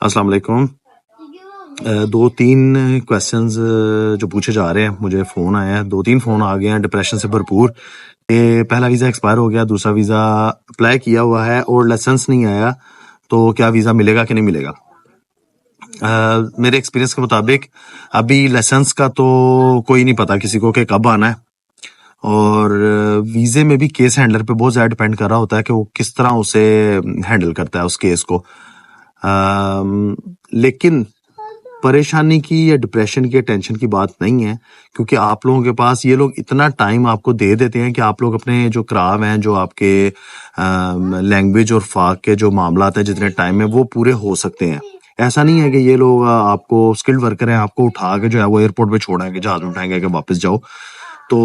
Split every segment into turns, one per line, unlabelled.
अस्सलाम वालेकुम। दो तीन क्वेश्चंस जो पूछे जा रहे हैं, मुझे फ़ोन आया है, दो तीन फ़ोन आ गए हैं डिप्रेशन से भरपूर कि पहला वीज़ा एक्सपायर हो गया, दूसरा वीज़ा अप्लाई किया हुआ है और लाइसेंस नहीं आया, तो क्या वीज़ा मिलेगा कि नहीं मिलेगा। मेरे एक्सपीरियंस के मुताबिक अभी लाइसेंस का तो कोई नहीं पता किसी को कि कब आना है, और वीज़े में भी केस हैंडलर पे बहुत ज़्यादा डिपेंड कर रहा होता है कि वो किस तरह उसे हैंडल करता है उस केस को। लेकिन परेशानी की या डिप्रेशन की या टेंशन की बात नहीं है, क्योंकि आप लोगों के पास ये लोग इतना टाइम आपको दे देते हैं कि आप लोग अपने जो क्राव हैं, जो आपके लैंग्वेज और फाक के जो मामला हैं, जितने टाइम में वो पूरे हो सकते हैं। ऐसा नहीं है कि ये लोग आपको स्किल्ड वर्कर हैं, आपको उठा के जो है वो एयरपोर्ट पे छोड़ेंगे, जहाज में उठाएंगे कि वापस जाओ। तो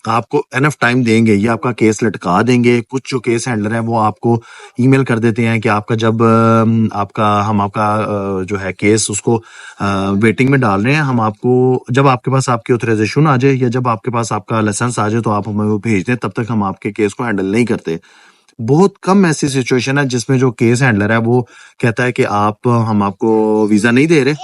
आपको एनफ टाइम देंगे, ये आपका केस लटका देंगे। कुछ जो केस हैंडलर हैं वो आपको ईमेल कर देते हैं कि आपका जब हम आपका जो है केस उसको वेटिंग में डाल रहे हैं, हम आपको जब आपके पास आपकी ऑथराइजेशन आ जाए या जब आपके पास आपका लाइसेंस आ जाए तो आप हमें वो भेज दें, तब तक हम आपके केस को हैंडल नहीं करते। बहुत कम ऐसी सिचुएशन है जिसमें जो केस हैंडलर है वो कहता है कि हम आपको वीजा नहीं दे रहे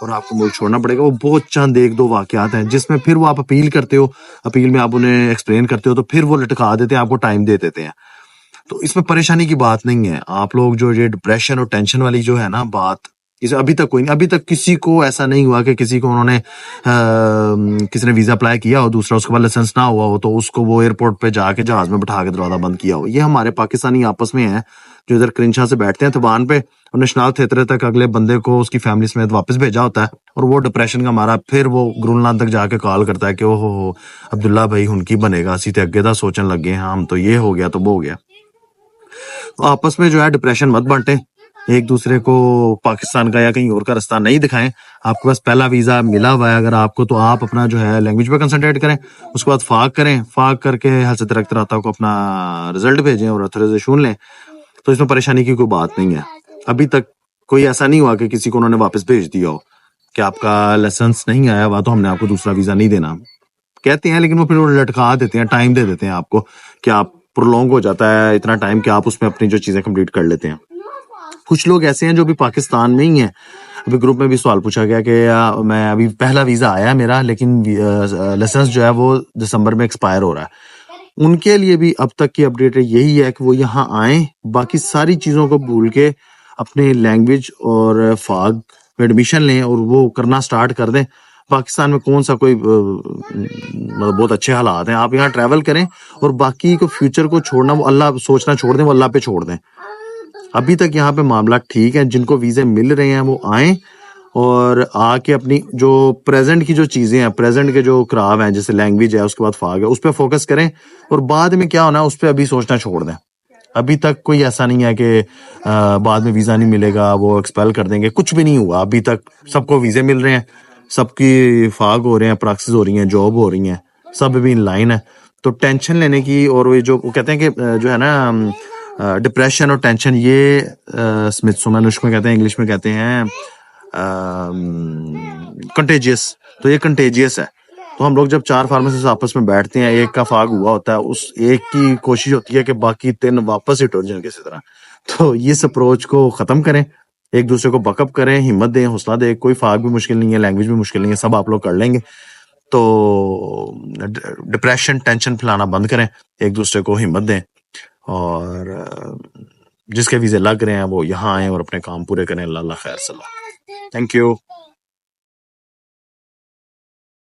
और आपको मुल्क छोड़ना पड़ेगा। वो बहुत चंद एक दो वाकयात हैं जिसमें फिर वो आप अपील करते हो, अपील में आप उन्हें एक्सप्लेन करते हो तो फिर वो लटका देते हैं, आपको टाइम दे देते हैं। तो इसमें परेशानी की बात नहीं है। आप लोग जो ये डिप्रेशन और टेंशन वाली जो है ना बात, इसे अभी तक कोई नहीं, अभी तक किसी को ऐसा नहीं हुआ कि किसी को उन्होंने किसी ने वीजा अप्लाई किया हो, दूसरा उसके बाद लाइसेंस ना हुआ हो तो उसको वो एयरपोर्ट पे जाके जहाज में बिठा के दरवाजा बंद किया हो। ये हमारे पाकिस्तानी आपस में है जो इधर क्रिंशा से बैठते हैं तबान पे और नेशनल थिएटर तक अगले बंदे को उसकी फैमिली समेत वापस भेजा होता है, और वो डिप्रेशन का मारा फिर वो गुरुनानक तक जाके कॉल करता है कि ओहो अब्दुल्ला भाई हुनकी बनेगा, असी ते अगे दा सोचन लगे हैं, हम तो ये हो गया तो वो हो गया। तो आपस में जो है डिप्रेशन मत बांटें, एक दूसरे को पाकिस्तान का या कहीं और का रास्ता नहीं दिखाएं। आपके पास पहला वीजा मिला हुआ है अगर आपको, तो आप अपना जो है लैंग्वेज पे कंसंट्रेट करें, उसके बाद फाक करें, फाक करके हसरत तरक्त राता को अपना रिजल्ट भेजें और ऑथराइजेशन लें। तो इसमें परेशानी की कोई बात नहीं है। अभी तक कोई ऐसा नहीं हुआ कि किसी को उन्होंने वापस भेज दिया हो कि आपका लाइसेंस नहीं आया हुआ तो हमने आपको दूसरा वीजा नहीं देना कहते हैं, लेकिन वो फिर वो लटका देते हैं, टाइम दे देते हैं आपको कि आप प्रोलॉन्ग हो जाता है इतना टाइम कि आप उसमें अपनी जो चीजें कंप्लीट कर लेते हैं। कुछ लोग ऐसे हैं जो भी पाकिस्तान में ही हैं। अभी ग्रुप में भी सवाल पूछा गया कि मैं अभी पहला वीजा आया है मेरा, लेकिन लाइसेंस जो है वो दिसंबर में एक्सपायर हो रहा है। उनके लिए भी अब तक की अपडेट यही है कि वो यहाँ आए, बाकी सारी चीजों को भूल के अपने लैंग्वेज और फाग में एडमिशन लें और वो करना स्टार्ट कर दें। पाकिस्तान में कौन सा कोई मतलब बहुत अच्छे हालात हैं, आप यहाँ ट्रैवल करें और बाकी को फ्यूचर को छोड़ना, वो अल्लाह सोचना छोड़ दें, वो अल्लाह पे छोड़ दें। अभी तक यहाँ पे मामला ठीक है, जिनको वीजे मिल रहे हैं वो आए और आके अपनी जो प्रेजेंट की जो चीजें हैं, प्रेजेंट के जो क्राव हैं, जैसे लैंग्वेज है, उसके बाद फाग है, उस पर फोकस करें और बाद में क्या होना है उस पर अभी सोचना छोड़ दें। अभी तक कोई ऐसा नहीं है कि बाद में वीजा नहीं मिलेगा, वो एक्सपेल कर देंगे, कुछ भी नहीं हुआ। अभी तक सबको वीजे मिल रहे हैं, सबकी फाग हो रहे हैं, प्रैक्टिस हो रही हैं, जॉब हो रही हैं, सब भी इन लाइन है। तो टेंशन लेने की, और वो जो वो कहते हैं कि जो है ना डिप्रेशन और टेंशन, ये स्मिथसोमैन उसमें कहते हैं, इंग्लिश में कहते हैं कंटेजियस। तो ये कंटेजियस है। तो हम लोग जब चार फार्मेसिस्ट आपस में बैठते हैं, एक का फाग हुआ होता है, उस एक की कोशिश होती है कि बाकी तीन वापस हिट हो जाए किसी तरह। तो इस अप्रोच को खत्म करें, एक दूसरे को बकअप करें, हिम्मत दें, हौसला दें। कोई फाग भी मुश्किल नहीं है, लैंग्वेज भी मुश्किल नहीं है, सब आप लोग कर लेंगे। तो डिप्रेशन टेंशन फैलाना बंद करें, एक दूसरे को हिम्मत दें, और जिसके वीजे लग रहे हैं वो यहाँ आए और अपने काम पूरे करें। अल्लाह खैर सलाह। Thank you.